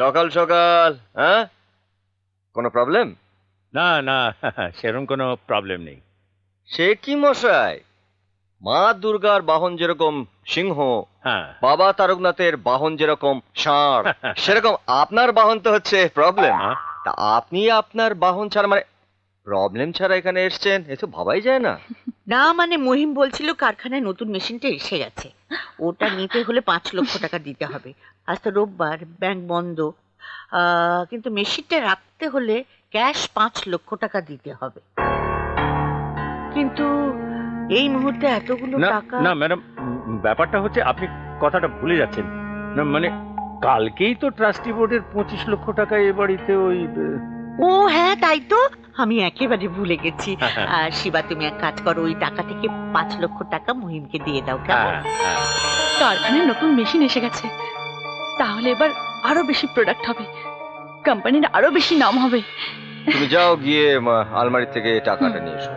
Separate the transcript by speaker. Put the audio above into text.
Speaker 1: সকাল সকাল, হ্যাঁ? কোনো প্রবলেম?
Speaker 2: না না, সেরকম কোনো প্রবলেম নেই।
Speaker 1: সে কি মশাই, মা দুর্গার বাহন যেরকম সিংহ,
Speaker 2: হ্যাঁ।
Speaker 1: বাবা তারকনাথের বাহন যেরকম ষাঁড়, সেরকম আপনার বাহন তো হচ্ছে প্রবলেম।
Speaker 2: হ্যাঁ?
Speaker 1: তা আপনি আপনার বাহন ছাড়া মানে প্রবলেম ছাড়া এখানে এসেছেন, এ তো ভাবাই যায় না।
Speaker 3: না মানে মহিম বলছিল কারখানায় নতুন মেশিনটা এসে গেছে, ওটা নিতে হলে 5 লক্ষ টাকা দিতে হবে। আজ তো রোববার, ব্যাংক বন্ধ। কিন্তু মেশিনটা রাখতে হলে ক্যাশ 5 লক্ষ টাকা দিতে হবে। কিন্তু এই মুহূর্তে এতগুলো
Speaker 2: না
Speaker 3: টাকা।
Speaker 2: না ম্যাডাম, ব্যাপারটা হচ্ছে আপনি কথাটা ভুলে যাচ্ছেন। না মানে কালকেই তো ট্রাস্টি বোর্ডের 25 লক্ষ টাকা এ বাড়িতে ওই
Speaker 3: ও হ্যাঁ, তাই তো, আমি একেবারে ভুলে গেছি। শিবা, তুমি এক কাজ করো, ওই টাকা থেকে 5 লক্ষ টাকা মহিমকে দিয়ে দাও, কেমন?
Speaker 4: কারখানায় নতুন মেশিন এসে গেছে, তাহলে এবার আরো বেশি প্রোডাক্ট হবে, কোম্পানির আরো বেশি নাম হবে।
Speaker 1: তুমি যাও গিয়ে আলমারি থেকে টাকাটা নিয়ে এসো।